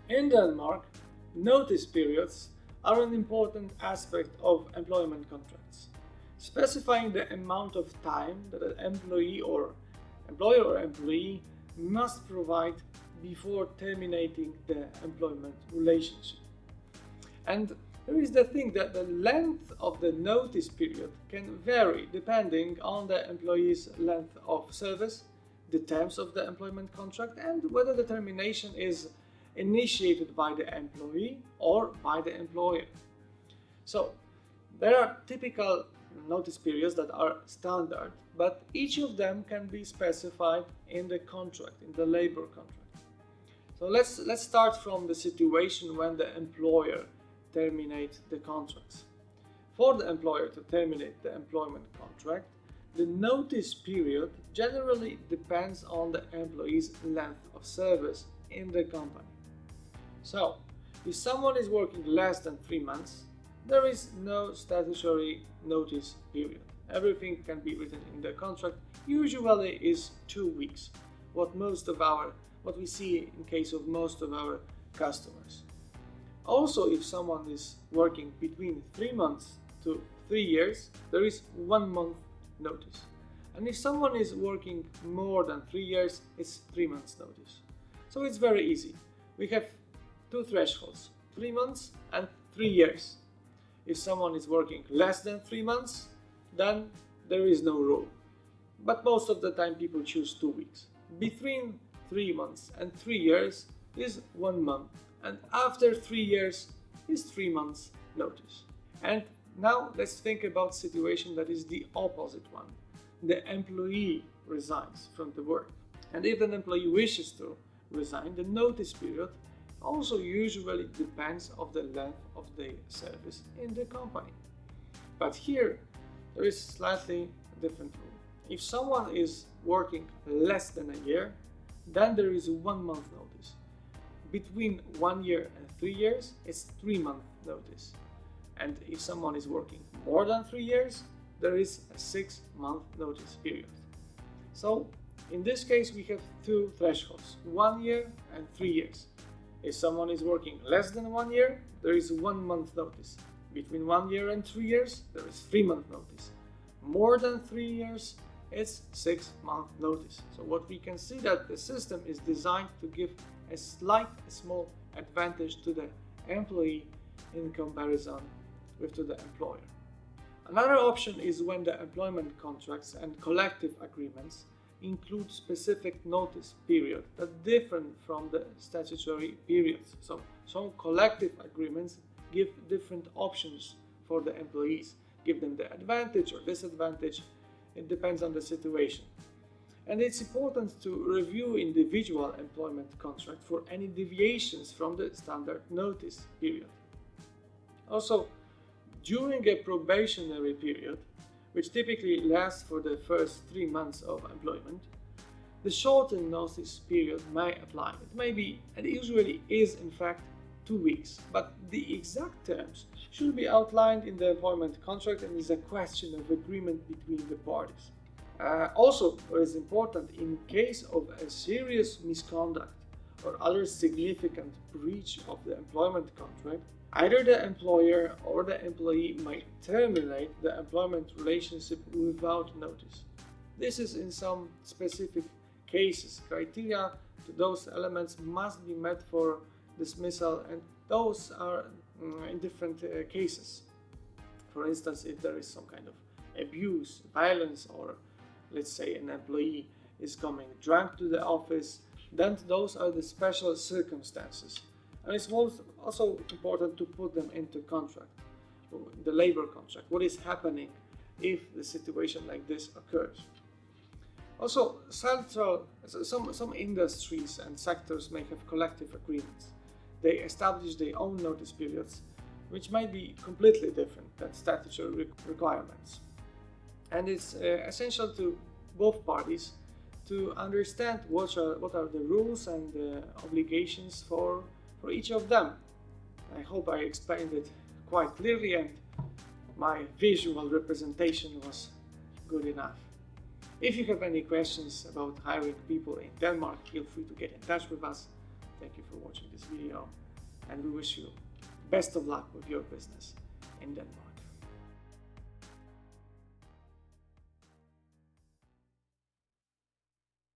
In Denmark, notice periods are an important aspect of employment contracts, specifying the amount of time that an employer or employee must provide before terminating the employment relationship. And there is the thing that the length of the notice period can vary depending on the employee's length of service, the terms of the employment contract, and whether the termination is initiated by the employee or by the employer. So, there are typical notice periods that are standard, but each of them can be specified in the contract, in the labor contract. So let's start from the situation when the employer terminates the contracts. For the employer to terminate the employment contract, the notice period generally depends on the employee's length of service in the company. So, if someone is working less than 3 months, there is no statutory notice period. Everything can be written in the contract. Usually is 2 weeks. What we see in case of most of our customers. Also, if someone is working between 3 months to 3 years, there is 1 month notice. And if someone is working more than 3 years, it's 3 months notice. So it's very easy. We have 2 thresholds, 3 months and 3 years. If someone is working less than 3 months, then there is no rule. But most of the time people choose 2 weeks. Between 3 months and 3 years is 1 month, and after 3 years is 3 months notice. And now let's think about situation that is the opposite one. The employee resigns from the work. And if an employee wishes to resign, the notice period also usually depends on the length of the service in the company. But here there is slightly different rule. If someone is working less than a year, then there is 1 month notice. Between 1 year and 3 years, it's 3 month notice. And if someone is working more than 3 years, there is a 6 month notice period. So in this case we have 2 thresholds, 1 year and 3 years. If someone is working less than 1 year, there is 1 month notice. Between 1 year and 3 years, there is 3 month notice. More than 3 years, it's 6 month notice. So what we can see that the system is designed to give a small advantage to the employee in comparison with to the employer. Another option is when the employment contracts and collective agreements include specific notice period that differ from the statutory periods. So some collective agreements give different options for the employees, give them the advantage or disadvantage. It depends on the situation. And it's important to review individual employment contract for any deviations from the standard notice period. Also, during a probationary period, which typically lasts for the first 3 months of employment, the shortened notice period may apply. It may be, and usually is in fact, 2 weeks, but the exact terms should be outlined in the employment contract and is a question of agreement between the parties. Also, what is important, in case of a serious misconduct or other significant breach of the employment contract, either the employer or the employee might terminate the employment relationship without notice. This is in some specific cases. Criteria to those elements must be met for dismissal, and those are in different cases. For instance, if there is some kind of abuse, violence, or let's say an employee is coming drunk to the office, then those are the special circumstances. And it's also important to put them into contract, the labor contract. What is happening if the situation like this occurs? Also, some industries and sectors may have collective agreements. They establish their own notice periods, which might be completely different than statutory requirements. And it's essential to both parties to understand what are the rules and the obligations for each of them. I hope I explained it quite clearly and my visual representation was good enough. If you have any questions about hiring people in Denmark, feel free to get in touch with us. Thank you for watching this video, and we wish you best of luck with your business in Denmark.